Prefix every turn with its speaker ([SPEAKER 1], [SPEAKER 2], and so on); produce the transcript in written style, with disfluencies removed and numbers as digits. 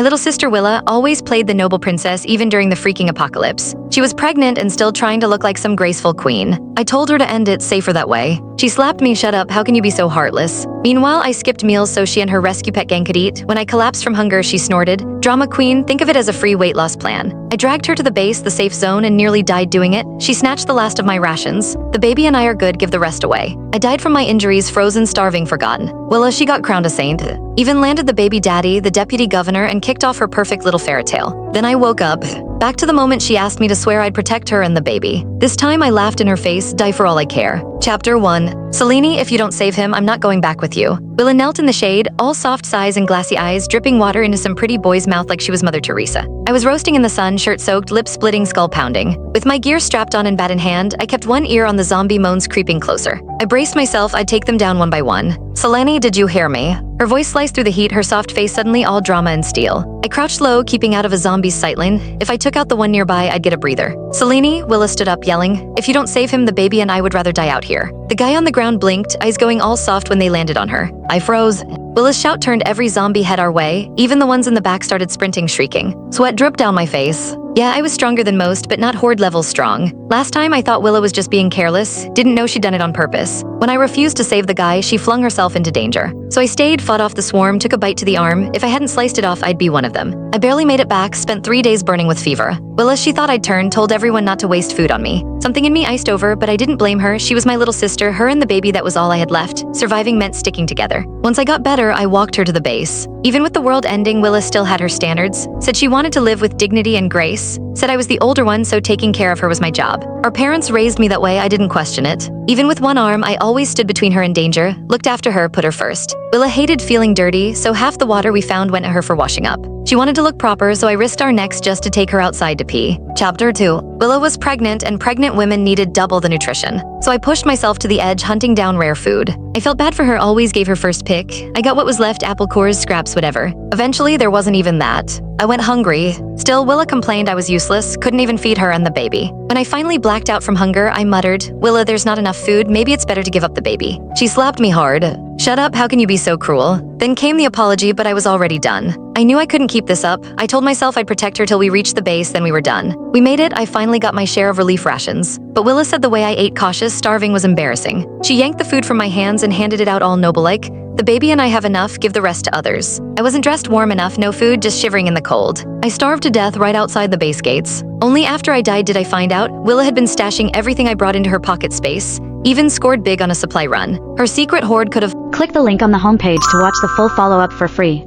[SPEAKER 1] little sister Willa always played the noble princess even during the freaking apocalypse. She was pregnant and still trying to look like some graceful queen. I told her to end it safer that way. She slapped me, "Shut up, how can you be so heartless?" Meanwhile, I skipped meals so she and her rescue pet gang could eat. When I collapsed from hunger, she snorted, "Drama queen, think of it as a free weight loss plan." I dragged her to the base, the safe zone, and nearly died doing it. She snatched the last of my rations. "The baby and I are good, give the rest away." I died from my injuries, frozen, starving, forgotten. Willa, she got crowned a saint. Even landed the baby daddy, the deputy governor, and kicked off her perfect little fairy tale. Then I woke up. Back to the moment she asked me to swear I'd protect her and the baby. This time I laughed in her face, die for all I care. Chapter 1. Selene, if you don't save him, I'm not going back with you. Willa knelt in the shade, all soft sighs and glassy eyes, dripping water into some pretty boy's mouth like she was Mother Teresa. I was roasting in the sun, shirt soaked, lip splitting, skull pounding. With my gear strapped on and bat in hand, I kept one ear on the zombie moans creeping closer. I braced myself, I'd take them down one by one. "Selene, did you hear me?" Her voice sliced through the heat, her soft face suddenly all drama and steel. I crouched low, keeping out of a zombie's sightline. If I took out the one nearby, I'd get a breather. "Selene," Willa stood up, yelling, "if you don't save him, the baby and I would rather die out here." The guy on the ground blinked, eyes going all soft when they landed on her. I froze. Willa's shout turned every zombie head our way. Even the ones in the back started sprinting, shrieking. Sweat dripped down my face. Yeah, I was stronger than most, but not horde level strong. Last time I thought Willa was just being careless, didn't know she'd done it on purpose. When I refused to save the guy, she flung herself into danger. So I stayed, fought off the swarm, took a bite to the arm. If I hadn't sliced it off, I'd be one of them. I barely made it back, spent 3 days burning with fever. Willa, she thought I'd turn, told everyone not to waste food on me. Something in me iced over, but I didn't blame her. She was my little sister, her and the baby, that was all I had left. Surviving meant sticking together. Once I got better, I walked her to the base. Even with the world ending, Willa still had her standards. Said she wanted to live with dignity and grace. Said I was the older one, so taking care of her was my job. Our parents raised me that way, I didn't question it. Even with one arm, I always stood between her and danger, looked after her, put her first. Willa hated feeling dirty, so half the water we found went to her for washing up. She wanted to look proper, so I risked our necks just to take her outside to pee. Chapter 2. Willa was pregnant, and pregnant women needed double the nutrition. So I pushed myself to the edge, hunting down rare food. I felt bad for her, always gave her first pick. I got what was left, apple cores, scraps, whatever. Eventually, there wasn't even that. I went hungry. Still, Willa complained I was useless, couldn't even feed her and the baby. When I finally blacked out from hunger, I muttered, "Willa, there's not enough food, maybe it's better to give up the baby." She slapped me hard. "Shut up, how can you be so cruel?" Then came the apology, but I was already done. I knew I couldn't keep this up. I told myself I'd protect her till we reached the base, then we were done. We made it, I finally got my share of relief rations. But Willa said the way I ate cautious, starving was embarrassing. She yanked the food from my hands and handed it out all noble-like. "The baby and I have enough, give the rest to others." I wasn't dressed warm enough, no food, just shivering in the cold. I starved to death right outside the base gates. Only after I died did I find out Willa had been stashing everything I brought into her pocket space, even scored big on a supply run. Her secret hoard could have—
[SPEAKER 2] Click the link on the homepage to watch the full follow-up for free.